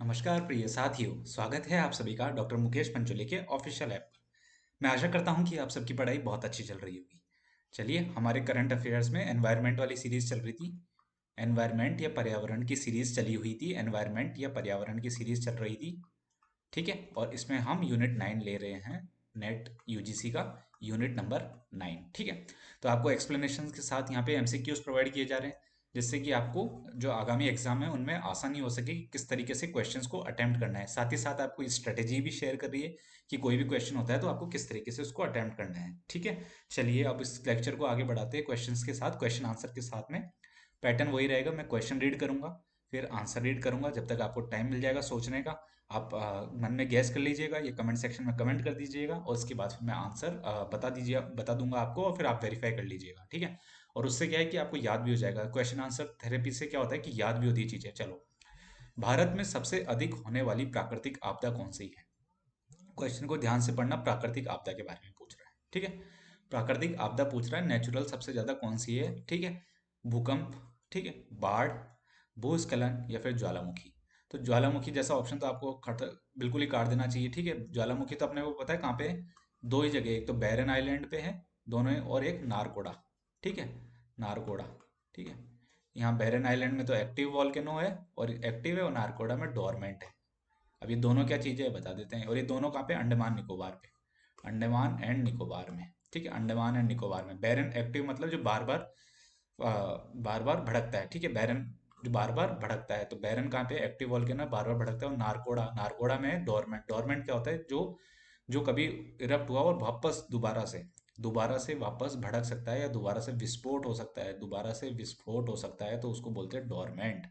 नमस्कार प्रिय साथियों, स्वागत है आप सभी का डॉक्टर मुकेश पंचोली के ऑफिशियल ऐप पर। मैं आशा करता हूं कि आप सबकी पढ़ाई बहुत अच्छी चल रही होगी। चलिए, हमारे करंट अफेयर्स में एनवायरनमेंट वाली सीरीज चल रही थी। एनवायरनमेंट या पर्यावरण की सीरीज चली हुई थी, एनवायरनमेंट या पर्यावरण की सीरीज चल रही थी। ठीक है, और इसमें हम यूनिट 9 ले रहे हैं, नेट यूजीसी का यूनिट नंबर 9। ठीक है, तो आपको एक्सप्लेनेशन के साथ यहाँ पे एमसीक्यूज प्रोवाइड किए जा रहे हैं, जिससे कि आपको जो आगामी एग्जाम है उनमें आसानी हो सके कि किस तरीके से क्वेश्चंस को अटेम्प्ट करना है। साथ ही साथ आपको स्ट्रेटेजी भी शेयर कर रही है कि कोई भी क्वेश्चन होता है तो आपको किस तरीके से उसको अटेम्प्ट करना है। ठीक है, चलिए अब इस लेक्चर को आगे बढ़ाते हैं क्वेश्चंस के साथ, क्वेश्चन आंसर के साथ में। पैटर्न वही रहेगा, मैं क्वेश्चन रीड करूंगा, फिर आंसर रीड करूंगा। जब तक आपको टाइम मिल जाएगा सोचने का, आप मन में गैस कर लीजिएगा, ये कमेंट सेक्शन में कमेंट कर दीजिएगा, और उसके बाद फिर मैं आंसर बता दूंगा आपको, और फिर आप वेरीफाई कर लीजिएगा। ठीक है, और उससे क्या है कि आपको याद भी हो जाएगा। क्वेश्चन आंसर थेरेपी से क्या होता है कि याद भी होती है चीजें। चलो, भारत में सबसे अधिक होने वाली प्राकृतिक आपदा कौन सी है? क्वेश्चन को ध्यान से पढ़ना, प्राकृतिक आपदा के बारे में पूछ रहा है। ठीक है, प्राकृतिक आपदा पूछ रहा है, नेचुरल सबसे ज्यादा कौन सी है? ठीक है, भूकंप, ठीक है, बाढ़, भूस्खलन या फिर ज्वालामुखी। तो ज्वालामुखी जैसा ऑप्शन तो आपको बिल्कुल ही काट देना चाहिए। ठीक है, ज्वालामुखी तो अपने को पता है कहाँ पे है, दो ही जगह, एक तो बैरन आइलैंड पे है दोनों, और एक नारकोड़ा। ठीक है, नारकोड़ा। ठीक है, यहाँ बैरन आइलैंड में तो एक्टिव वॉल्केनो है और एक्टिव है, और नारकोड़ा में डोरमेंट है। अब ये दोनों क्या चीजें है बता देते हैं। और ये दोनों कहाँ पे? अंडमान निकोबार पे, अंडमान एंड निकोबार में। ठीक है, अंडमान एंड निकोबार में। बैरन एक्टिव मतलब जो बार बार बार बार भड़कता है। ठीक है, बैरन जो बार बार भड़कता है, तो बैरन कहाँ पे? एक्टिव वॉल्केनो बार बार भड़कता है। और नारकोड़ा, नारकोड़ा में डोरमेंट। डोरमेंट क्या होता है? जो जो कभी इरप्ट हुआ और वापस दोबारा से वापस भड़क सकता है, या दोबारा से विस्फोट हो सकता है, दोबारा से विस्फोट हो सकता है, तो उसको बोलते हैं डोरमेंट।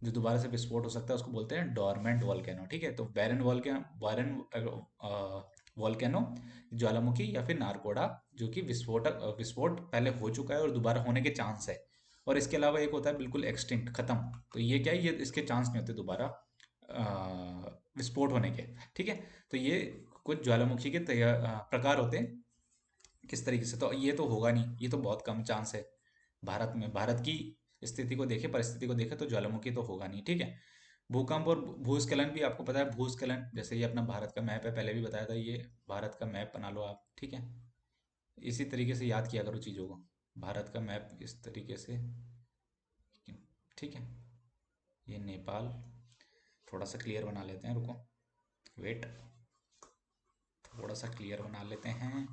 जो दोबारा से विस्फोट हो सकता है उसको बोलते हैं डोरमेंट वॉल्केनो। ठीक है, तो बैरन वॉल्केनो, ज्वालामुखी, या फिर नारकोड़ा, जो कि विस्फोट पहले हो चुका है और दोबारा होने के चांस है। और इसके अलावा एक होता है बिल्कुल एक्सटिंक्ट, खत्म। तो ये क्या है, ये इसके चांस नहीं होते दोबारा विस्फोट होने के। ठीक है, तो ये कुछ ज्वालामुखी के प्रकार होते हैं। किस तरीके से? तो ये तो होगा नहीं, ये तो बहुत कम चांस है। भारत में, भारत की स्थिति को देखे, परिस्थिति को देखे, तो ज्वालामुखी तो होगा नहीं। ठीक है, भूकंप और भूस्खलन भी आपको पता है। भूस्खलन जैसे ये अपना भारत का मैप है, पहले भी बताया था, ये भारत का मैप बना लो आप। ठीक है, इसी तरीके से याद किया करो चीज़ों को, भारत का मैप इस तरीके से। ठीक है, ये नेपाल, थोड़ा सा क्लियर बना लेते हैं, रुको, वेट, थोड़ा सा क्लियर बना लेते हैं।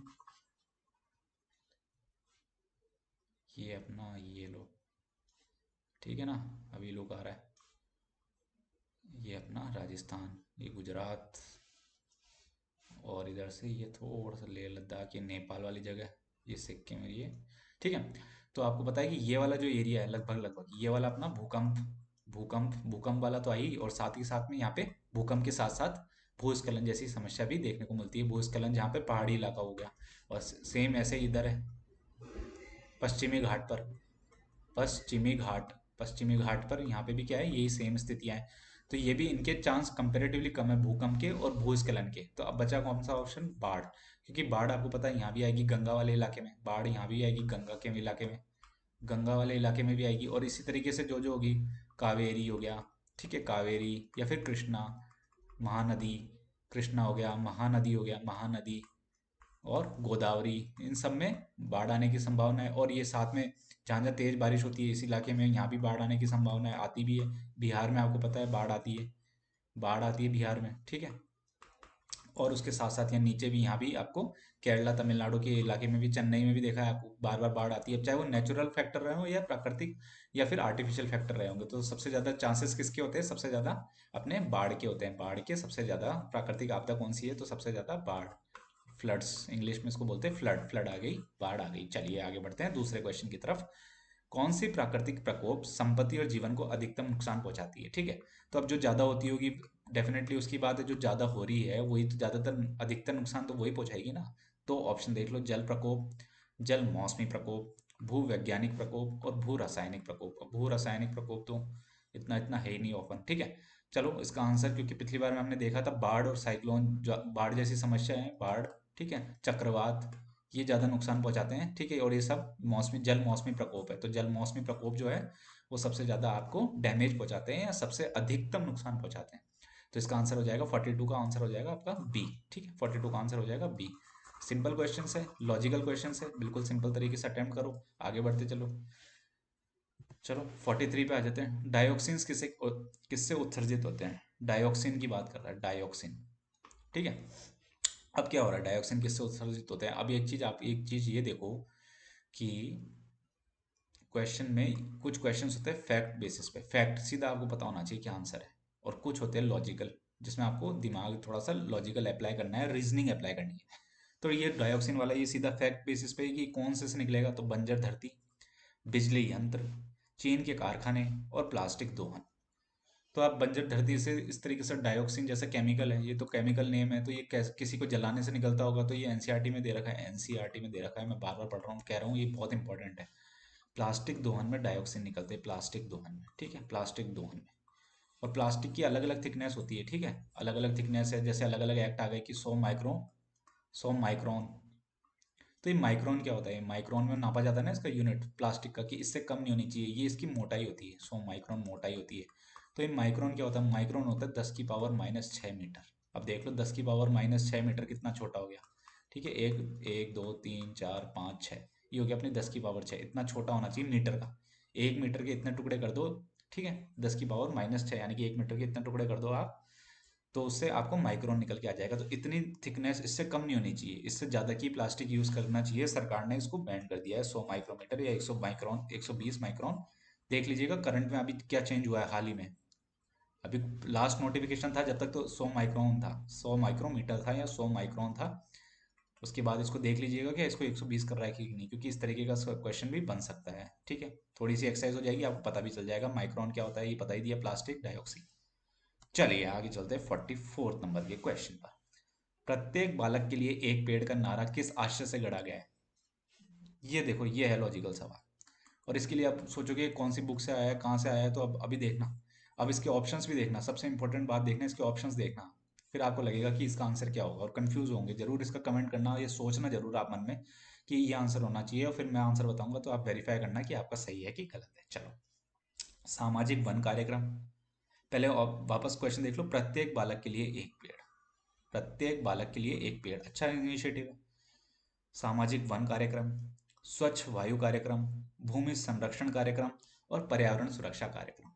ये अपना, ये लो, ठीक है ना, अभी लोग आ रहा है। ये अपना राजस्थान, ये गुजरात, और इधर से ये थोड़ा सा लेह लद्दाख, ये नेपाल वाली जगह, ये सिक्किम में ये। ठीक है, तो आपको पता है कि ये वाला जो एरिया है, लगभग लगभग ये वाला अपना भूकंप भूकंप भूकंप वाला तो आई, और साथ ही साथ में यहाँ पे भूकंप के साथ साथ भूस्खलन जैसी समस्या भी देखने को मिलती है। भूस्खलन जहाँ पे पहाड़ी इलाका हो गया, और सेम ऐसे ही इधर है, पश्चिमी घाट पर, पश्चिमी घाट पश्चिमी घाट पर यहाँ पे भी क्या है, यही सेम स्थितियां हैं। तो ये भी, इनके चांस कंपेरेटिवली कम है, भूकंप के और भूस्खलन के। तो अब बचा कौन सा ऑप्शन? बाढ़। क्योंकि बाढ़ आपको पता है यहाँ भी आएगी, गंगा वाले इलाके में बाढ़, यहाँ भी आएगी गंगा के इलाके में, गंगा वाले इलाके में भी आएगी। और इसी तरीके से जो जो होगी, कावेरी हो गया, ठीक है, कावेरी, या फिर कृष्णा, महानदी, कृष्णा हो गया, महानदी हो गया, महानदी, और गोदावरी, इन सब में बाढ़ आने की संभावना है। और ये साथ में जहाँ जहाँ तेज बारिश होती है इस इलाके में, यहाँ भी बाढ़ आने की संभावना है, आती भी है। बिहार में आपको पता है बाढ़ आती है, बाढ़ आती है बिहार में। ठीक है, और उसके साथ साथ यहाँ नीचे भी, यहाँ भी आपको केरला तमिलनाडु के इलाके में भी, चेन्नई में भी देखा है आपको, बार बार बाढ़ आती है। अब चाहे वो नेचुरल फैक्टर रहे हो या प्राकृतिक या फिर आर्टिफिशियल फैक्टर रहे होंगे, तो सबसे ज्यादा चांसेस किसके होते हैं? सबसे ज्यादा अपने बाढ़ के होते हैं। बाढ़ के सबसे ज्यादा, प्राकृतिक आपदा कौन सी है? तो सबसे ज्यादा बाढ़, फ्लड्स, इंग्लिश में इसको बोलते हैं फ्लड। फ्लड आ गई, बाढ़ आ गई। चलिए आगे बढ़ते हैं दूसरे क्वेश्चन की तरफ। कौन सी प्राकृतिक प्रकोप संपत्ति और जीवन को अधिकतम नुकसान पहुंचाती है? ठीक है, तो अब जो ज्यादा होती होगी, डेफिनेटली उसकी बात है, जो ज्यादा हो रही है वही तो ज्यादातर, अधिकतर नुकसान तो वही पहुंचाएगी ना। तो ऑप्शन देख लो, जल प्रकोप, जल मौसमी प्रकोप, भू वैज्ञानिक प्रकोप, और भू रासायनिक प्रकोप। अब भू रासायनिक प्रकोप तो इतना इतना है ही नहीं ऑफन। ठीक है, चलो इसका आंसर, क्योंकि पिछली बार में हमने देखा था बाढ़ और साइक्लोन, बाढ़ जैसी समस्या है, बाढ़, ठीक है, चक्रवात, ये ज्यादा नुकसान पहुंचाते हैं। ठीक है, और ये सब मौसमी, जल मौसमी प्रकोप है। तो जल मौसमी प्रकोप जो है वो सबसे ज्यादा आपको डैमेज पहुंचाते हैं, या सबसे अधिकतम नुकसान पहुंचाते हैं। तो इसका आंसर हो जाएगा 42 का आंसर हो जाएगा आपका बी। ठीक है, 42 का आंसर हो जाएगा बी। सिंपल क्वेश्चन है, लॉजिकल क्वेश्चन है, बिल्कुल सिंपल तरीके से अटेम्प्ट करो, आगे बढ़ते चलो। चलो 43 पे आ जाते हैं। डायोक्सिन्स किससे किससे उत्सर्जित होते हैं? डायोक्सिन की बात कर रहा है, डायोक्सिन। ठीक है, अब क्या हो रहा है, डायोक्सिन किससे उत्सर्जित होते हैं? अब एक चीज ये देखो कि क्वेश्चन में कुछ क्वेश्चंस होते हैं फैक्ट बेसिस पे, फैक्ट सीधा आपको पता होना चाहिए क्या आंसर है, और कुछ होते हैं लॉजिकल, जिसमें आपको दिमाग थोड़ा सा लॉजिकल अप्लाई करना है, रीजनिंग अप्लाई करनी है। तो ये डायोक्सिन वाला ये सीधा फैक्ट बेसिस पे कि कौन से निकलेगा, तो बंजर धरती, बिजली यंत्र, चीन के कारखाने और प्लास्टिक दोहन। तो आप बंजर धरती से इस तरीके से, डायोक्सिन जैसा केमिकल है, ये तो केमिकल नेम है, तो ये किसी को जलाने से निकलता होगा, तो ये एनसीईआरटी में दे रखा है, एनसीईआरटी में दे रखा है, मैं बार बार पढ़ रहा हूँ, कह रहा हूँ ये बहुत इंपॉर्टेंट है। प्लास्टिक दोहन में डायोक्सिन निकलते हैं, प्लास्टिक दोहन में, ठीक है, प्लास्टिक दोहन में। और प्लास्टिक की अलग अलग थिकनेस होती है, ठीक है, अलग अलग थिकनेस है, जैसे अलग अलग एक्ट आ गए कि 100 माइक्रोन, 100 माइक्रोन। तो ये माइक्रोन क्या होता है? माइक्रोन में नापा जाता है ना इसका यूनिट प्लास्टिक का, कि इससे कम नहीं होनी चाहिए, ये इसकी मोटाई होती है, 100 माइक्रोन मोटाई होती है। तो ये माइक्रोन क्या होता है? माइक्रोन होता है 10⁻⁻⁶ मीटर। अब देख लो 10⁻⁻⁶ मीटर कितना छोटा हो गया। ठीक है, एक एक दो तीन चार पाँच छः, ये हो गया अपनी 10⁻⁶, इतना छोटा होना चाहिए मीटर का। 1 मीटर के इतने टुकड़े कर दो, ठीक है, 10⁻⁻⁶, यानी कि 1 मीटर के इतने टुकड़े कर दो आप, तो उससे आपको माइक्रोन निकल के आ जाएगा। तो इतनी थिकनेस इससे कम नहीं होनी चाहिए, इससे ज़्यादा की प्लास्टिक यूज़ करना चाहिए। सरकार ने इसको बैन कर दिया है 100 माइक्रोमीटर या 100 माइक्रोन, 120 माइक्रोन। देख लीजिएगा करंट में अभी क्या चेंज हुआ है हाल ही में। अभी लास्ट नोटिफिकेशन था जब तक तो 100 माइक्रोन था, 100 माइक्रोमीटर था या 100 माइक्रोन था। उसके बाद इसको देख लीजिएगा कि इसको 120 कर रहा है कि नहीं, क्योंकि इस तरीके का क्वेश्चन भी बन सकता है। ठीक है, थोड़ी सी एक्सरसाइज हो जाएगी, आपको पता भी चल जाएगा माइक्रोन क्या होता है, ये पता ही दिया, प्लास्टिक डाइऑक्साइड। चलिए आगे चलते हैं 44 नंबर के क्वेश्चन पर। प्रत्येक बालक के लिए एक पेड़ का नारा किस आशय से गढ़ा गया है? ये देखो, ये है लॉजिकल सवाल, और इसके लिए आप सोचोगे कौन सी बुक से आया है, कहाँ से आया है, तो अब अभी देखना, अब इसके ऑप्शंस भी देखना, सबसे इंपॉर्टेंट बात देखना, इसके ऑप्शंस देखना, फिर आपको लगेगा कि इसका आंसर क्या होगा, और कंफ्यूज होंगे जरूर। इसका कमेंट करना, ये सोचना जरूर आप मन में कि ये आंसर होना चाहिए, और फिर मैं आंसर बताऊंगा तो आप वेरीफाई करना कि आपका सही है कि गलत है। चलो, सामाजिक वन कार्यक्रम, पहले वापस क्वेश्चन देख लो। प्रत्येक बालक के लिए एक पेड़, प्रत्येक बालक के लिए एक पेड़, अच्छा इनिशिएटिव है। सामाजिक वन कार्यक्रम, स्वच्छ वायु कार्यक्रम, भूमि संरक्षण कार्यक्रम और पर्यावरण सुरक्षा कार्यक्रम।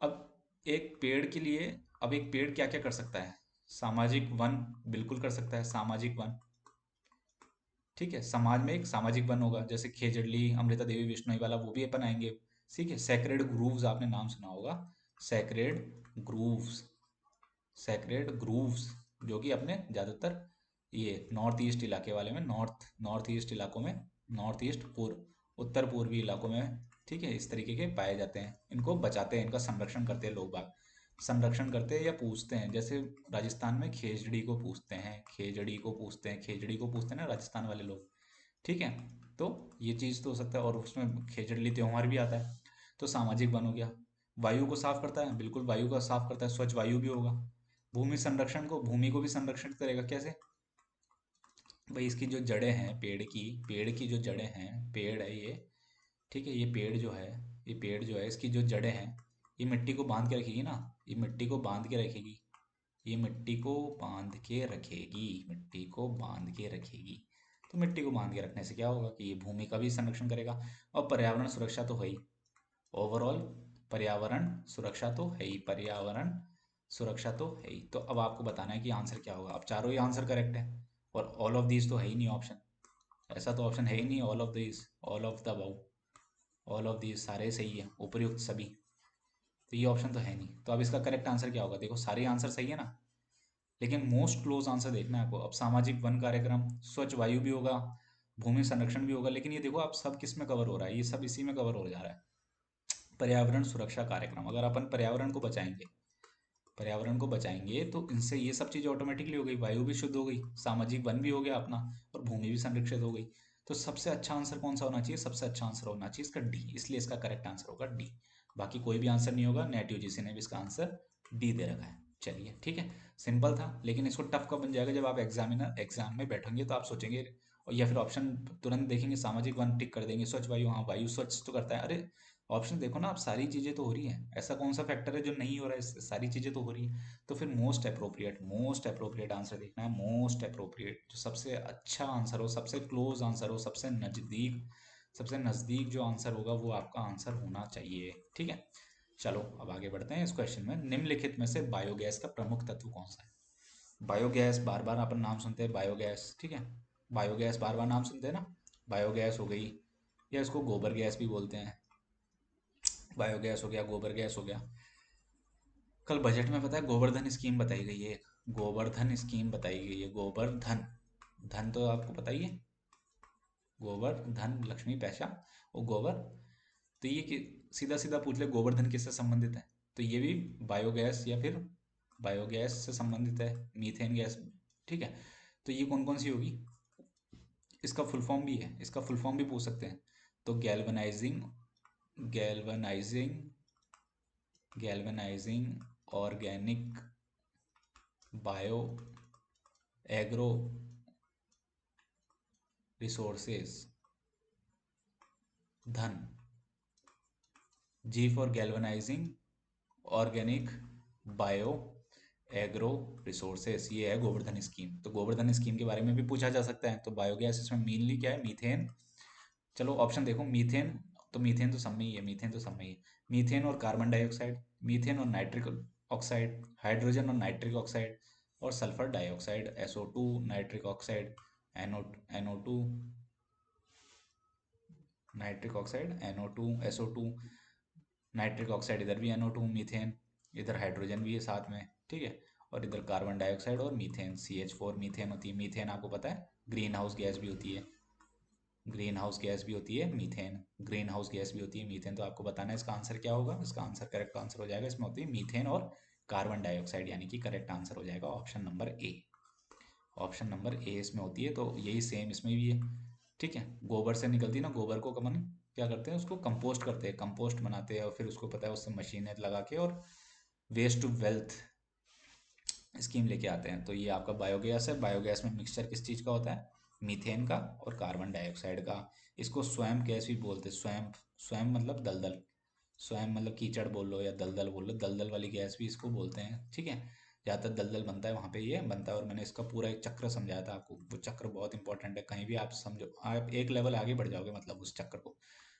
अब एक पेड़ के लिए, अब एक पेड़ क्या क्या कर सकता है? सामाजिक वन बिल्कुल कर सकता है, सामाजिक वन। ठीक है, समाज में एक सामाजिक वन होगा, जैसे खेजड़ली, अमृता देवी बिश्नोई वाला, वो भी अपनाएंगे। ठीक है, सेक्रेड ग्रूव्स आपने नाम सुना होगा, सेक्रेड ग्रूव्स, सेक्रेड ग्रूव्स, जो कि अपने ज़्यादातर ये नॉर्थ ईस्ट इलाके वाले में, नॉर्थ ईस्ट इलाकों में, नॉर्थ ईस्ट पूर्व उत्तर पूर्वी इलाकों में, ठीक है, इस तरीके के पाए जाते हैं। इनको बचाते हैं, इनका संरक्षण करते हैं लोग बाग, संरक्षण करते हैं या पूछते हैं। जैसे राजस्थान में खेजड़ी को पूछते हैं, खेजड़ी को पूछते हैं, खेजड़ी को पूछते हैं ना राजस्थान वाले लोग। ठीक है, तो ये चीज़ तो हो सकता है, और उसमें खेजड़ली त्योहार भी आता है। तो सामाजिक वन हो गया। वायु को साफ करता है, बिल्कुल वायु का साफ करता है, स्वच्छ वायु भी होगा। भूमि संरक्षण को, भूमि को भी संरक्षण करेगा, कैसे भाई? इसकी जो जड़ें हैं पेड़ की जो जड़ें हैं, पेड़ है ये, ठीक है, ये पेड़ जो है, ये पेड़ जो है, इसकी जो जड़ें हैं, ये मिट्टी को बांध के रखेगी ना, ये मिट्टी को बांध के रखेगी, ये मिट्टी को बांध के रखेगी, मिट्टी को बांध के रखेगी। तो मिट्टी को बांध के रखने से क्या होगा कि ये भूमि का भी संरक्षण करेगा। और पर्यावरण सुरक्षा तो है ही, ओवरऑल पर्यावरण सुरक्षा तो है ही, पर्यावरण सुरक्षा तो है ही। तो अब आपको बताना है कि आंसर क्या होगा। अब चारों ही आंसर करेक्ट है, और ऑल ऑफ दीज तो है ही नहीं ऑप्शन, ऐसा तो ऑप्शन है ही नहीं, all of these, all of the above, all of these सारे सही है, उपयुक्त सभी, तो ये ऑप्शन तो है नहीं। तो अब इसका करेक्ट आंसर क्या होगा? देखो सारे आंसर सही है ना, लेकिन मोस्ट क्लोज आंसर देखना है आपको। अब सामाजिक वन कार्यक्रम, स्वच्छ वायु भी होगा, भूमि संरक्षण भी होगा, लेकिन ये देखो आप सब किस में कवर हो रहा है, ये सब इसी में कवर हो जा रहा है, पर्यावरण सुरक्षा कार्यक्रम। अगर अपन पर्यावरण को बचाएंगे, पर्यावरण को बचाएंगे तो इनसे ये सब चीज़ें ऑटोमेटिकली हो गई, वायु भी शुद्ध हो गई, सामाजिक वन भी हो गया अपना, और भूमि भी संरक्षित हो गई। तो सबसे अच्छा आंसर कौन सा होना चाहिए? सबसे अच्छा आंसर होना चाहिए इसका डी, इसलिए इसका करेक्ट आंसर होगा डी। बाकी कोई भी आंसर नहीं होगा, नेट यूजीसी ने भी इसका आंसर डी दे रखा है। चलिए ठीक है, सिंपल था, लेकिन इसको टफ कब बन जाएगा? जब आप एग्जाम में बैठेंगे तो आप सोचेंगे, और या फिर ऑप्शन तुरंत देखेंगे, सामाजिक वन टिक कर देंगे, स्वच्छ वायु, हाँ वायु स्वच्छ तो करता है, अरे ऑप्शन देखो ना आप, सारी चीजें तो हो रही हैं, ऐसा कौन सा फैक्टर है जो नहीं हो रहा है, इससे सारी चीजें तो हो रही हैं। तो फिर मोस्ट अप्रोप्रिएट आंसर देखना है, मोस्ट अप्रोप्रिएट जो सबसे अच्छा आंसर हो, सबसे क्लोज आंसर हो, सबसे नजदीक जो आंसर होगा वो आपका आंसर होना चाहिए। ठीक है, चलो अब आगे बढ़ते हैं इस क्वेश्चन में। निम्नलिखित में से बायोगैस का प्रमुख तत्व कौन सा है? बायोगैस बार बार अपन नाम सुनते हैं, बायोगैस, ठीक है, बायोगैस बार बार नाम सुनते हैं ना। बायोगैस हो गई, या इसको गोबर गैस भी बोलते हैं। बायोगैस हो गया, गोबर गैस हो गया। कल बजट में पता है गोवर्धन स्कीम बताई गई है, एक गोवर्धन स्कीम बताई गई है, गोवर्धन। धन तो आपको पता ही है, गोबर धन लक्ष्मी पैसा, वो गोबर। तो ये कि सीधा सीधा पूछ ले गोवर्धन किससे संबंधित है, तो ये भी बायोगैस या फिर बायोगैस से संबंधित है, मीथेन गैस। ठीक है, तो ये कौन कौन सी होगी, इसका फुल फॉर्म भी है, इसका फुल फॉर्म भी पूछ सकते हैं। तो galvanizing, galvanizing galvanizing organic bio agro resources, धन। G for galvanizing organic bio agro resources, ये है गोवर्धन स्कीम। तो गोवर्धन स्कीम के बारे में भी पूछा जा सकता है। तो बायोगैस इसमें मेनली क्या है, मीथेन। चलो ऑप्शन देखो, मीथेन, तो मीथेन तो सब में ही है, मीथेन तो सब में ही है। मीथेन और कार्बन डाइऑक्साइड, मीथेन और नाइट्रिक ऑक्साइड, हाइड्रोजन और नाइट्रिक ऑक्साइड, और sulphur dioxide, SO2, nitric oxide, NO2, nitric oxide, NO2, SO2, nitric oxide, इधर भी NO2, मीथेन, इधर हाइड्रोजन भी है साथ में, ठीक है। और इधर कार्बन डाइऑक्साइड और मीथेन, CH4 मीथेन होती है। मीथेन आपको पता है ग्रीन हाउस गैस भी होती है, ग्रीन हाउस गैस भी होती है मीथेन, ग्रीन हाउस गैस भी होती है मीथेन। तो आपको बताना है इसका आंसर क्या होगा, इसका आंसर, करेक्ट आंसर हो जाएगा, इसमें होती है मीथेन और कार्बन डाइऑक्साइड, यानी कि करेक्ट आंसर हो जाएगा option number A. Option number A इसमें होती है, तो यही सेम इसमें भी है। ठीक है, गोबर से निकलती है ना, गोबर को कमन क्या करते हैं, उसको कंपोस्ट करते हैं, कंपोस्ट बनाते हैं, और फिर उसको पता है उससे मशीनें लगा के और वेस्ट टू वेल्थ स्कीम लेके आते हैं। तो ये आपका बायोगैस है। बायोगैस में मिक्सचर किस चीज़ का होता है, मीथेन का और कार्बन डाइऑक्साइड का। इसको स्वयं गैस भी बोलते हैं, स्वयं, स्वयं मतलब दलदल, स्वयं मतलब कीचड़ बोल लो या दलदल बोल लो, दलदल वाली गैस भी इसको बोलते हैं। ठीक है, ज़्यादातर दलदल बनता है वहाँ पे ये बनता है। और मैंने इसका पूरा एक चक्र समझाया था आपको, वो चक्र बहुत इंपॉर्टेंट है, कहीं भी आप समझो, आप एक लेवल आगे बढ़ जाओगे, मतलब उस चक्र को,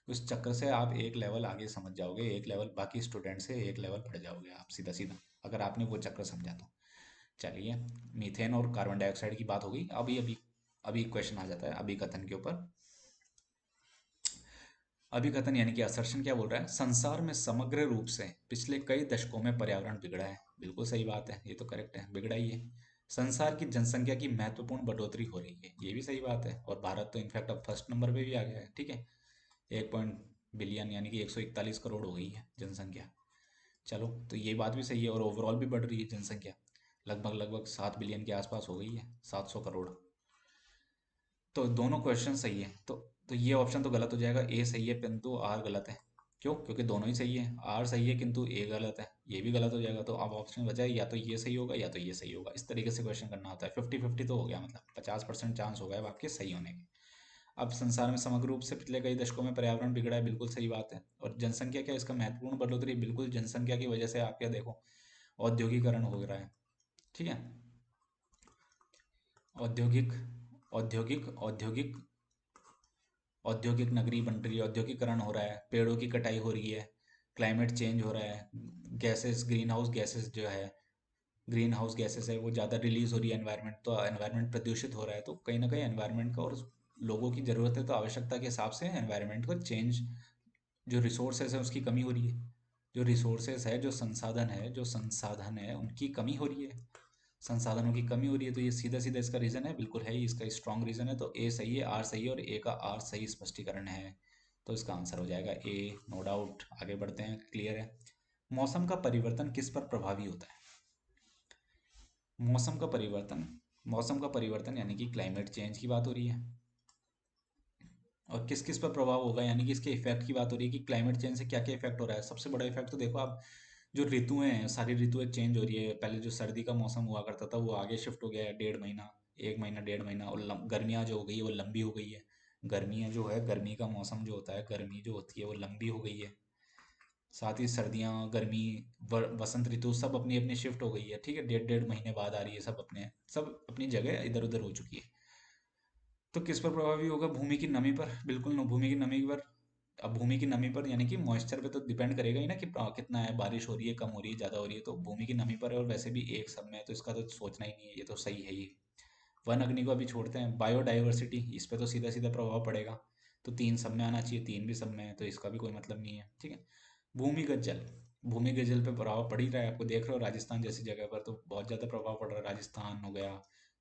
उस चक्कर से आप एक लेवल आगे समझ जाओगे, एक लेवल बाकी स्टूडेंट से एक लेवल बढ़ जाओगे आप सीधा सीधा, अगर आपने वो चक्र समझा तो। चलिए, मीथेन और कार्बन डाइऑक्साइड की बात हो गई। अभी अभी अभी क्वेश्चन आ जाता है अभिकथन के ऊपर। अभिकथन यानी कि असर्शन क्या बोल रहा है, संसार में समग्र रूप से पिछले कई दशकों में पर्यावरण बिगड़ा है। बिल्कुल सही बात है, ये तो करेक्ट है, बिगड़ा ही है। संसार की जनसंख्या की महत्वपूर्ण बढ़ोतरी हो रही है, ये भी सही बात है। और भारत तो इनफैक्ट अब फर्स्ट नंबर पे भी आ गया है। ठीक है, 1 बिलियन यानी कि 141 करोड़ हो गई है जनसंख्या। चलो, तो ये बात भी सही है, और ओवरऑल भी बढ़ रही है जनसंख्या, लगभग लगभग 7 बिलियन के आसपास हो गई है, 700 करोड़। तो दोनों क्वेश्चन सही है। तो ये ऑप्शन तो गलत हो जाएगा, ए सही है किंतु आर गलत है। क्यों? क्योंकि दोनों ही सही है, आर सही है किंतु ए गलत है, ये भी गलत हो जाएगा। तो अब ऑप्शन बचा है, या तो ये सही होगा या तो ये सही होगा। इस तरीके से क्वेश्चन करना होता है, 50-50 तो हो गया, मतलब 50% चांस हो गया अब आपके सही होने के। अब संसार में समग्र रूप से पिछले कई दशकों में पर्यावरण बिगड़ा है, बिल्कुल सही बात है। और जनसंख्या क्या, इसका महत्वपूर्ण बढ़ोतरी, बिल्कुल जनसंख्या की वजह से आप क्या देखो, औद्योगिकरण हो रहा है। ठीक है, औद्योगिक औद्योगिक औद्योगिक औद्योगिक नगरी बन रही है, औद्योगिकरण हो रहा है, पेड़ों की कटाई हो रही है, क्लाइमेट चेंज हो रहा है, गैसेस, ग्रीन हाउस गैसेस जो है, ग्रीन हाउस गैसेस है वो ज़्यादा रिलीज हो रही है एनवायरनमेंट, तो एनवायरनमेंट प्रदूषित हो रहा है। तो कहीं ना कहीं एनवायरनमेंट का, और लोगों की ज़रूरत है तो आवश्यकता के हिसाब से एनवायरनमेंट को चेंज, जो रिसोर्सेज है उसकी कमी हो रही है, जो रिसोर्सेज है, जो संसाधन है उनकी कमी हो रही है, संसाधनों की कमी हो रही है। तो ये सीधा सीधा इसका रीज़न है, बिल्कुल है ही, इसका स्ट्रॉन्ग रीज़न है। तो ए सही है, आर सही है, और ए का आर सही स्पष्टीकरण है। तो इसका आंसर हो जाएगा ए, नो डाउट। आगे बढ़ते हैं, क्लियर है। मौसम का परिवर्तन किस पर प्रभावी होता है? मौसम का परिवर्तन, मौसम का परिवर्तन यानी कि क्लाइमेट चेंज की बात हो रही है। और किस किस पर प्रभाव होगा, यानी कि इसके इफेक्ट की बात हो रही है कि क्लाइमेट चेंज से क्या क्या इफेक्ट हो रहा है। सबसे बड़ा इफेक्ट तो देखो आप, जो ऋतुएं हैं, सारी ऋतुएं चेंज हो रही है। पहले जो सर्दी का मौसम हुआ करता था वो आगे शिफ्ट हो गया है 1.5 महीना, 1 महीना 1.5 महीना। और गर्मियाँ जो हो गई है वो लंबी हो गई है। गर्मियाँ जो है, गर्मी का मौसम जो होता है, गर्मी जो होती है वो लंबी हो गई है। साथ ही सर्दियाँ, गर्मी, वसंत ऋतु सब अपनी अपनी शिफ्ट हो गई है। ठीक है, डेढ़ डेढ़ महीने बाद आ रही है, सब अपनी जगह इधर उधर हो चुकी है। तो किस पर प्रभावी होगा? भूमि की नमी पर। बिल्कुल भूमि की नमी पर। अब भूमि की नमी पर यानी कि मॉइस्चर पे तो डिपेंड करेगा ही ना कि कितना है, बारिश हो रही है, कम हो रही है, ज़्यादा हो रही है, तो भूमि की नमी पर है। और वैसे भी एक सब में है, तो इसका तो सोचना ही नहीं है, ये तो सही है ही। वन अग्नि को अभी छोड़ते हैं। बायोडाइवर्सिटी, इस पे तो सीधा सीधा प्रभाव पड़ेगा। तो तीन सब में आना चाहिए, तीन भी सब में है, तो इसका भी कोई मतलब नहीं है। ठीक है। भूमिगत जल। भूमिगत जल पे प्रभाव पड़ ही रहा है, आपको देख रहे हो राजस्थान जैसी जगह पर तो बहुत ज़्यादा प्रभाव पड़ रहा है। राजस्थान हो गया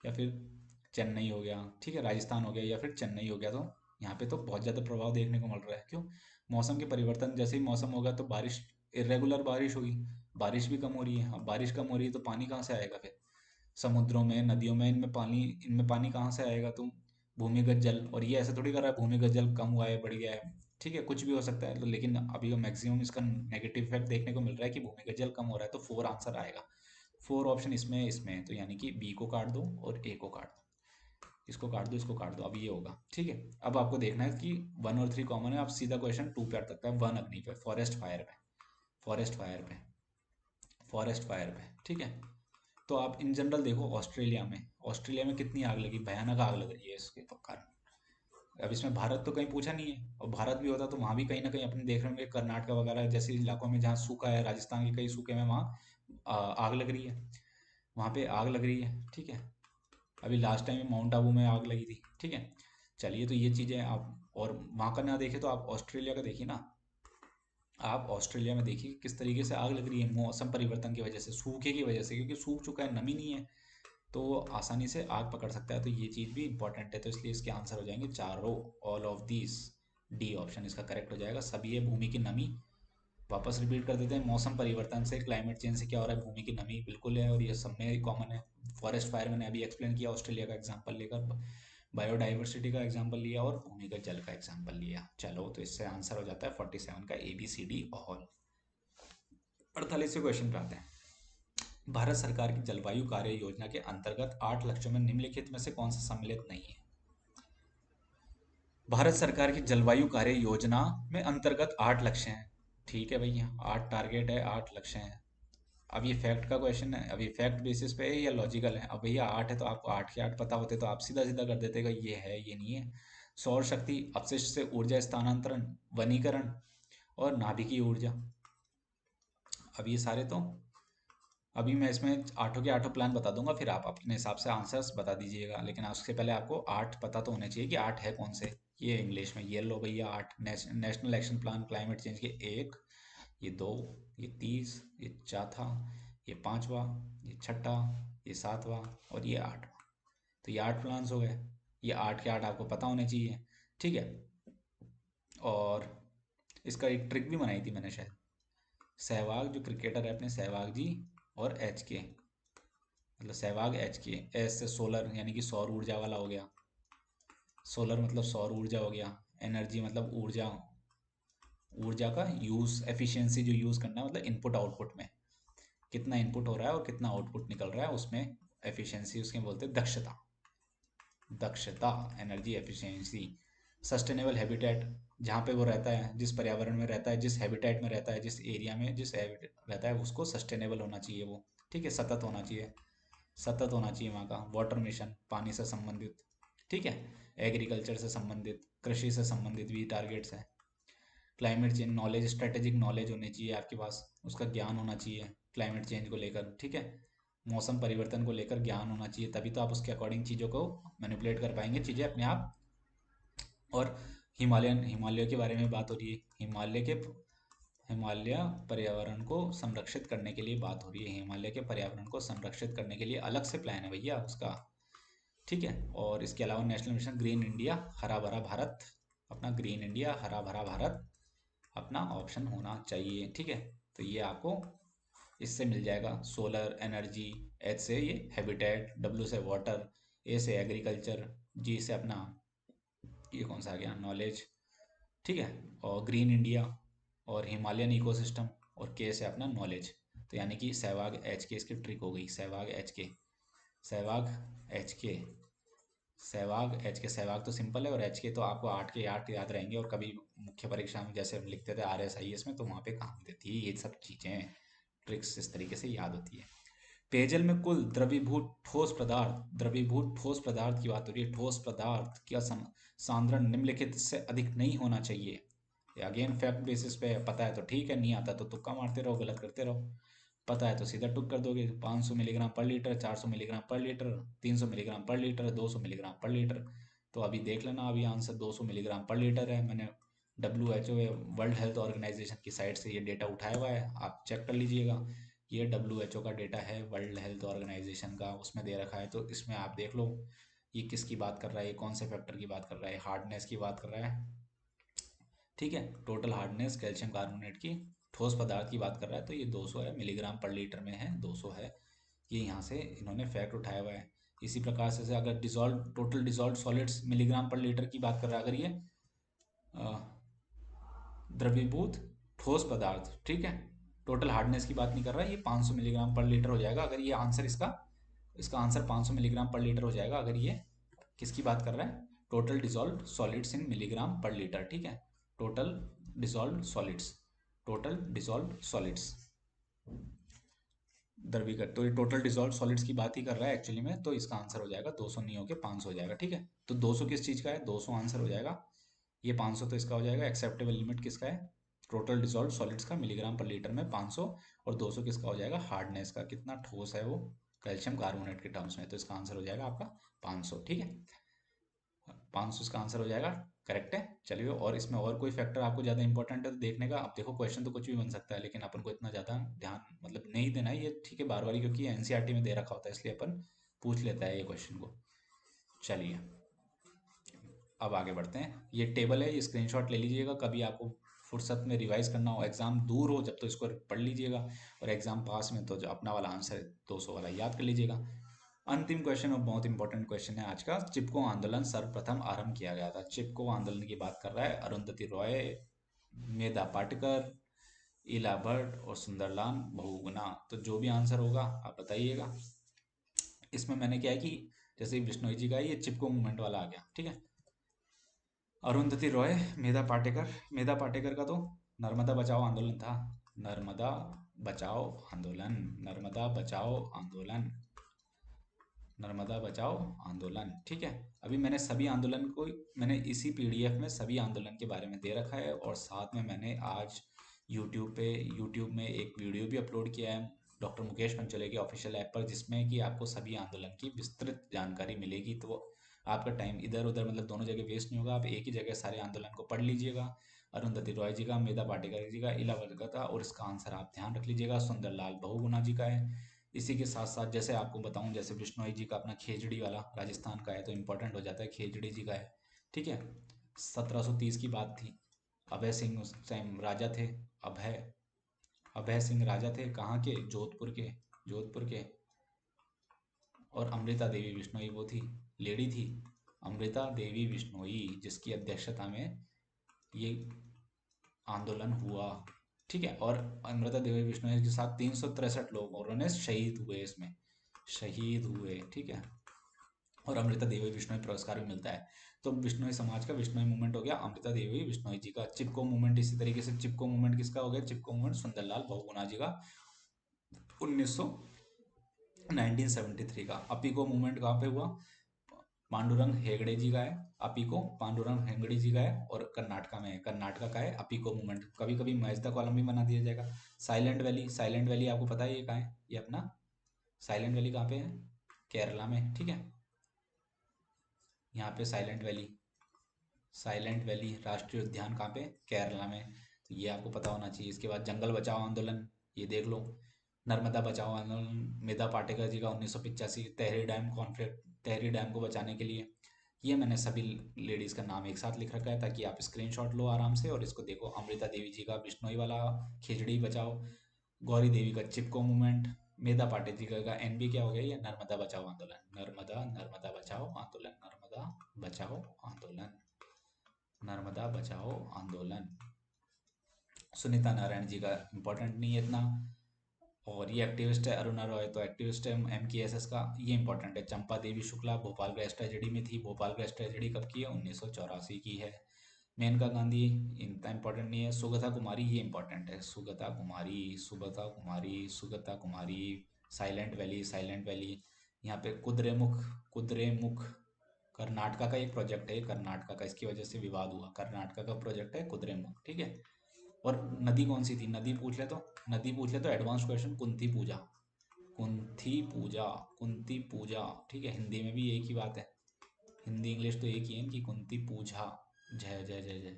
या फिर चेन्नई हो गया, ठीक है, राजस्थान हो गया या फिर चेन्नई हो गया, तो यहाँ पे तो बहुत ज़्यादा प्रभाव देखने को मिल रहा है। क्यों? मौसम के परिवर्तन, जैसे ही मौसम होगा तो बारिश, इरेगुलर बारिश होगी, बारिश भी कम हो रही है। अब बारिश कम हो रही है तो पानी कहाँ से आएगा फिर? समुद्रों में, नदियों में, इनमें पानी कहाँ से आएगा? तो भूमिगत जल। और ये ऐसा थोड़ी कर रहा है भूमिगत जल कम हुआ है, बढ़ गया है। ठीक है, कुछ भी हो सकता है, तो लेकिन अभी मैक्सिमम इसका नेगेटिव इफेक्ट देखने को मिल रहा है कि भूमिगत जल कम हो रहा है, तो फोर आंसर आएगा। फोर ऑप्शन इसमें इसमें है, तो यानी कि बी को काट दो और ए को काट दो, इसको काट दो, इसको काट दो, अब ये होगा। ठीक है, अब आपको देखना है कि वन और थ्री कॉमन है। आप सीधा क्वेश्चन टू पे आ सकता है, वन अग्नि पे, फॉरेस्ट फायर पे, फॉरेस्ट फायर पे, फॉरेस्ट फायर पे। ठीक है। तो आप इन जनरल देखो, ऑस्ट्रेलिया में कितनी आग लगी, भयानक आग लग रही है इसके कारण। अब इसमें भारत तो कहीं पूछा नहीं है, और भारत भी होता तो वहां भी कहीं ना कहीं अपने देख रहे होंगे, कर्नाटक वगैरह जैसे इलाकों में जहाँ सूखा है, राजस्थान के कई सूखे में वहाँ आग लग रही है, वहाँ पे आग लग रही है। ठीक है। अभी लास्ट टाइम माउंट आबू में आग लगी थी। ठीक है। चलिए, तो ये चीज़ें आप, और वहाँ का ना देखे तो आप ऑस्ट्रेलिया का देखिए ना। आप ऑस्ट्रेलिया में देखिए किस तरीके से आग लग रही है, मौसम परिवर्तन की वजह से, सूखे की वजह से, क्योंकि सूख चुका है, नमी नहीं है, तो वो आसानी से आग पकड़ सकता है। तो ये चीज़ भी इंपॉर्टेंट है, तो इसलिए इसके आंसर हो जाएंगे चारों, all of these. D option इसका करेक्ट हो जाएगा। सभी ये भूमि की नमी। वापस रिपीट कर देते हैं, मौसम परिवर्तन से, क्लाइमेट चेंज से क्या हो रहा है, भूमि की नमी बिल्कुल है, और ये सब में कॉमन है। फॉरेस्ट फायर मैंने अभी एक्सप्लेन किया, ऑस्ट्रेलिया का एग्जाम्पल लेकर, बायोडाइवर्सिटी का एग्जाम्पल लिया और भूमिगत जल का एग्जाम्पल लिया। चलो, तो इससे आंसर हो जाता है 47 का ABCD ऑल। 48वें क्वेश्चन पे आते हैं। भारत सरकार की जलवायु कार्य योजना के अंतर्गत 8 लक्ष्यों में निम्नलिखित में से कौन सा सम्मिलित नहीं है? भारत सरकार की जलवायु कार्य योजना में अंतर्गत 8 लक्ष्य हैं। ठीक है भैया, 8 टारगेट है, 8 लक्ष्य हैं। अब ये फैक्ट का क्वेश्चन है, अब ये फैक्ट बेसिस पे है या लॉजिकल है? अब भैया 8 है तो आपको 8 के 8 पता होते तो आप सीधा सीधा कर देते कि ये है, ये नहीं है। सौर शक्ति, अपशिष्ट से ऊर्जा स्थानांतरण, वनीकरण और नाभिकीय ऊर्जा। अब ये सारे तो, अभी मैं इसमें आठों के आठों प्लान बता दूंगा, फिर आप अपने हिसाब से आंसर्स बता दीजिएगा, लेकिन उसके पहले आपको 8 पता तो होने चाहिए कि 8 है कौन से। ये इंग्लिश में, ये लो भैया 8, national action plan climate change के, एक, ये दो, ये तीस, ये चौथा, ये पांचवा, ये छठा, ये सातवां और ये आठवां। तो ये 8 प्लान्स हो गए। ये 8 के 8 आपको पता होने चाहिए। ठीक है। और इसका एक ट्रिक भी बनाई थी मैंने शायद। सहवाग जो क्रिकेटर है अपने, सहवाग जी, और HK, मतलब सहवाग HK, एस से सोलर यानी कि सौर ऊर्जा वाला हो गया। सोलर मतलब सौर ऊर्जा हो गया। एनर्जी मतलब ऊर्जा, ऊर्जा का यूज़, एफिशिएंसी जो यूज़ करना है, मतलब इनपुट आउटपुट में कितना इनपुट हो रहा है और कितना आउटपुट निकल रहा है, उसमें एफिशिएंसी उसके बोलते हैं दक्षता। दक्षता, एनर्जी एफिशिएंसी। सस्टेनेबल हैबिटेट, जहाँ पे वो रहता है, जिस पर्यावरण में रहता है, जिस हैबिटेट में रहता है, जिस एरिया में जिस रहता है, उसको सस्टेनेबल होना चाहिए वो। ठीक है, सतत होना चाहिए, सतत होना चाहिए वहाँ का। वाटर मिशन, पानी से संबंधित। ठीक है। एग्रीकल्चर से संबंधित, कृषि से संबंधित भी टारगेट्स हैं। Climate change knowledge, strategic knowledge होनी चाहिए आपके पास, उसका ज्ञान होना चाहिए क्लाइमेट चेंज को लेकर। ठीक है। मौसम परिवर्तन को लेकर ज्ञान होना चाहिए, तभी तो आप उसके अकॉर्डिंग चीज़ों को मैनिपुलेट कर पाएंगे, चीज़ें अपने आप। और हिमालय के बारे में बात हो रही है, हिमालय पर्यावरण को संरक्षित करने के लिए बात हो रही है, हिमालय के पर्यावरण को संरक्षित करने के लिए अलग से प्लान है भैया उसका। ठीक है। और इसके अलावा नेशनल मिशन ग्रीन इंडिया, हरा भरा भारत, अपना ग्रीन इंडिया, हरा भरा भारत अपना ऑप्शन होना चाहिए। ठीक है। तो ये आपको इससे मिल जाएगा। सोलर एनर्जी, एच से ये हैबिटेट, W से वाटर, A से एग्रीकल्चर, G से अपना, ये कौन सा आ गया, नॉलेज। ठीक है। और ग्रीन इंडिया और हिमालयन इकोसिस्टम, और K से अपना नॉलेज। तो यानी कि सहवाग HK इसकी ट्रिक हो गई, Sehwag HK, Sehwag HK। Sehwag, H के सहवाग तो सिंपल है, और एच के तो आपको 8 के 8 याद रहेंगे, और कभी मुख्य परीक्षा में जैसे हम लिखते थे RSIS में, तो वहाँ पे काम देती है ये सब चीज़ें, ट्रिक्स इस तरीके से याद होती है। पेयजल में कुल द्रवीभूत ठोस पदार्थ, द्रवीभूत ठोस पदार्थ की बात हो रही है, ठोस पदार्थ का सांद्रण निम्नलिखित से अधिक नहीं होना चाहिए। अगेन फैक्ट बेसिस पे, पता है तो ठीक है, नहीं आता तो तुक्का मारते रहो, गलत करते रहो। पता है तो सीधा टुक कर दोगे, 500 milligram per litre, 400 milligram per litre, 300 milligram per litre, 200 milligram per litre. तो अभी देख लेना, अभी आंसर 200 मिलीग्राम पर लीटर है। मैंने WHO, वर्ल्ड हेल्थ ऑर्गेनाइजेशन की साइट से ये डेटा उठाया हुआ है, आप चेक कर लीजिएगा। ये WHO का डेटा है, वर्ल्ड हेल्थ ऑर्गेनाइजेशन का, उसमें दे रखा है, तो इसमें आप देख लो ये किसकी बात कर रहा है, ये कौन से फैक्टर की बात कर रहा है, हार्डनेस की बात कर रहा है। ठीक है, टोटल हार्डनेस कैल्शियम कार्बोनेट की, ठोस पदार्थ की बात कर रहा है, तो ये 200 है, मिलीग्राम पर लीटर में है, 200 है। ये यहाँ से इन्होंने फैक्ट उठाया हुआ है। इसी प्रकार से अगर dissolve, total dissolve solids milligram per litre की बात कर रहा है, अगर ये द्रवीभूत ठोस पदार्थ, ठीक है, टोटल हार्डनेस की बात नहीं कर रहा है, ये 500 मिलीग्राम पर लीटर हो जाएगा अगर ये आंसर, इसका इसका आंसर 500 मिलीग्राम पर लीटर हो जाएगा अगर ये किसकी बात कर रहा है, total dissolve solids in milligram per litre. ठीक है, total dissolve solids, total dissolve solids, द्रवीकृत, तो ये टोटल डिजॉल्व सॉलिड्स की बात ही कर रहा है एक्चुअली में, तो इसका आंसर हो जाएगा 200 नहीं होकर 500 हो जाएगा। ठीक है, तो 200 किस चीज़ का है, 200 आंसर हो जाएगा, ये 500 तो इसका हो जाएगा। एक्सेप्टेबल लिमिट किसका है, टोटल डिजॉल्व सॉलिड्स का मिलीग्राम पर लीटर में 500, और 200 किसका हो जाएगा, हार्डनेस का, कितना ठोस है वो कैल्शियम कार्बोनेट के टर्म्स में, तो इसका आंसर हो जाएगा आपका 500। ठीक है, 500 इसका आंसर हो जाएगा, करेक्ट है। चलिए, और इसमें और कोई फैक्टर आपको ज़्यादा इंपॉर्टेंट है तो देखने का, अब देखो क्वेश्चन तो कुछ भी बन सकता है, लेकिन अपन को इतना ज़्यादा ध्यान मतलब नहीं देना है ये, ठीक है, बार बार, क्योंकि NCERT में दे रखा होता है, इसलिए अपन पूछ लेता है ये क्वेश्चन को। चलिए, अब आगे बढ़ते हैं। ये टेबल है, ये स्क्रीनशॉट ले लीजिएगा, कभी आपको फुर्सत में रिवाइज करना हो, एग्जाम दूर हो जब, तो इसको पढ़ लीजिएगा, और एग्जाम पास में तो जो अपना वाला आंसर 200 वाला याद कर लीजिएगा। अंतिम क्वेश्चन और बहुत इंपॉर्टेंट क्वेश्चन है आज का। चिपको आंदोलन सर्वप्रथम आरंभ किया गया था, चिपको आंदोलन की बात कर रहा है, अरुंधति रॉय, मेधा पाटकर, इला भट्ट और सुंदरलाल बहुगुणा। तो जो भी आंसर होगा आप बताइएगा। इसमें मैंने क्या है कि जैसे बिश्नोई जी का है, ये चिपको मूवमेंट वाला आ गया। ठीक है, अरुंधति रॉय, मेधा पाटेकर, मेधा पाटेकर का तो नर्मदा बचाओ आंदोलन था, नर्मदा बचाओ आंदोलन, नर्मदा बचाओ आंदोलन, नर्मदा बचाओ आंदोलन। ठीक है, अभी मैंने सभी आंदोलन को, मैंने इसी PDF में सभी आंदोलन के बारे में दे रखा है, और साथ में मैंने आज यूट्यूब में एक वीडियो भी अपलोड किया है डॉक्टर मुकेश पंचोले के ऑफिशियल ऐप पर, जिसमें कि आपको सभी आंदोलन की विस्तृत जानकारी मिलेगी। तो आपका टाइम इधर उधर मतलब दोनों जगह वेस्ट नहीं होगा, आप एक ही जगह सारे आंदोलन को पढ़ लीजिएगा। अरुंधति रॉय जी का, मेधा पाटेकर जी का, इलावल का था, और इसका आंसर आप ध्यान रख लीजिएगा, सुंदरलाल बहुगुणा जी का है। इसी के साथ साथ जैसे आपको बताऊं, जैसे बिश्नोई जी का अपना खेजड़ी वाला राजस्थान का है, तो इम्पोर्टेंट हो जाता है, खेजड़ी जी का है। ठीक है, 1730 की बात थी, अभय सिंह उस टाइम राजा थे, अभय अभय सिंह राजा थे, कहाँ के, जोधपुर के, जोधपुर के। और अमृता देवी बिश्नोई वो थी, लेडी थी, अमृता देवी बिश्नोई, जिसकी अध्यक्षता में ये आंदोलन हुआ। ठीक है, और अमृता देवी बिश्नोई के साथ 363 लोग और उन्होंने शहीद हुए, इसमें शहीद हुए। ठीक है, और अमृता देवी बिश्नोई पुरस्कार भी मिलता है। तो बिश्नोई समाज का बिश्नोई मूवमेंट हो गया अमृता देवी बिश्नोई जी का। चिपको मूवमेंट इसी तरीके से, चिपको मूवमेंट किसका हो गया, चिपको मूवमेंट सुंदरलाल बहुगुणा जी का, 1973 का। अपिको मूवमेंट कहाँ पे हुआ, पांडुरंग हेगड़े जी का है, अपिको पांडुरंग हेगड़े जी का है, और कर्नाटका में है, कर्नाटका का है अपिको मूवमेंट। कभी कभी मैच द कॉलम भी बना दिया जाएगा। साइलेंट वैली, साइलेंट वैली आपको पता है ये कहाँ है, ये अपना साइलेंट वैली कहाँ पे है, केरला में। ठीक है, यहाँ पे साइलेंट वैली, साइलेंट वैली राष्ट्रीय उद्यान कहाँ पे, केरला में, तो ये आपको पता होना चाहिए। इसके बाद जंगल बचाओ आंदोलन, ये देख लो, नर्मदा बचाओ आंदोलन, मेधा पाटेकर जी का 1985, तहरी डैम कॉन्फ्लिक्ट, तहरी डैम को बचाने के लिए। ये मैंने सभी लेडीज़ का नाम एक साथ लिख रखा है ताकि आप स्क्रीनशॉट लो आराम से और इसको देखो। अमृता देवी जी का बिश्नोई वाला खिचड़ी बचाओ, गौरी देवी का चिपको मूवमेंट, मेधा पाटिल जी का NB क्या हो गया, ये नर्मदा बचाओ आंदोलन, नर्मदा नर्मदा बचाओ आंदोलन, नर्मदा बचाओ आंदोलन, नर्मदा बचाओ आंदोलन। सुनीता नारायण जी का इंपॉर्टेंट नहीं है इतना। और ये एक्टिविस्ट है अरुणा रॉय, तो एक्टिविस्ट है MKSS का, ये इंपॉर्टेंट है। चंपा देवी शुक्ला भोपाल गैस ट्रेजेडी में थी। भोपाल गैस ट्रेजेडी कब की है? 1984 की है। मेनका गांधी इतना इंपॉर्टेंट नहीं है। सुगता कुमारी, ये इंपॉर्टेंट है। Sugata Kumari, Sugata Kumari, Sugata Kumari. Silent Valley, Silent Valley. यहाँ पे कुद्रेमुख, कुद्रेमुख कर्नाटका का एक प्रोजेक्ट है, कर्नाटका का, इसकी वजह से विवाद हुआ। कर्नाटका का प्रोजेक्ट है कुद्रेमुख, ठीक है। और नदी कौन सी थी? नदी पूछ ले तो, नदी पूछ ले तो एडवांस क्वेश्चन, कुंती पूजा, कुंती पूजा, कुंती पूजा, ठीक है। हिंदी में भी एक ही बात है, हिंदी इंग्लिश तो एक ही है इनकी, कुंती पूजा। जय जय जय जय,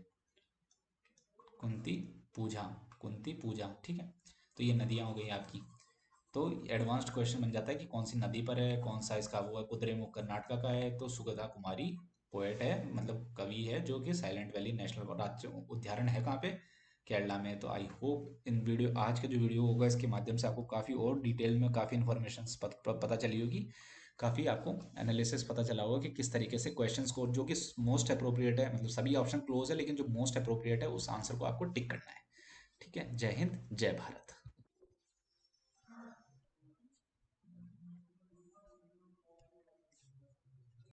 कुंती पूजा, कुंती पूजा, ठीक है। तो ये नदियाँ हो गई आपकी। तो एडवांस्ड क्वेश्चन बन जाता है कि कौन सी नदी पर है, कौन सा इसका वो है। कुद्रेमुख कर्नाटका का है, तो सुगता कुमारी पोएट है, मतलब कवि है, जो कि साइलेंट वैली नेशनल राज्य उद्यान है कहाँ पे? केरला में। तो आई होप इन वीडियो, आज का जो वीडियो होगा इसके माध्यम से आपको काफ़ी और डिटेल में काफ़ी इन्फॉर्मेशन पता चली होगी। काफ़ी आपको एनालिसिस पता चला होगा कि किस तरीके से क्वेश्चन को, जो कि मोस्ट अप्रोप्रिएट है, मतलब सभी ऑप्शन क्लोज है लेकिन जो मोस्ट अप्रोप्रिएट है उस आंसर को आपको टिक करना है। ठीक है। जय हिंद, जय भारत।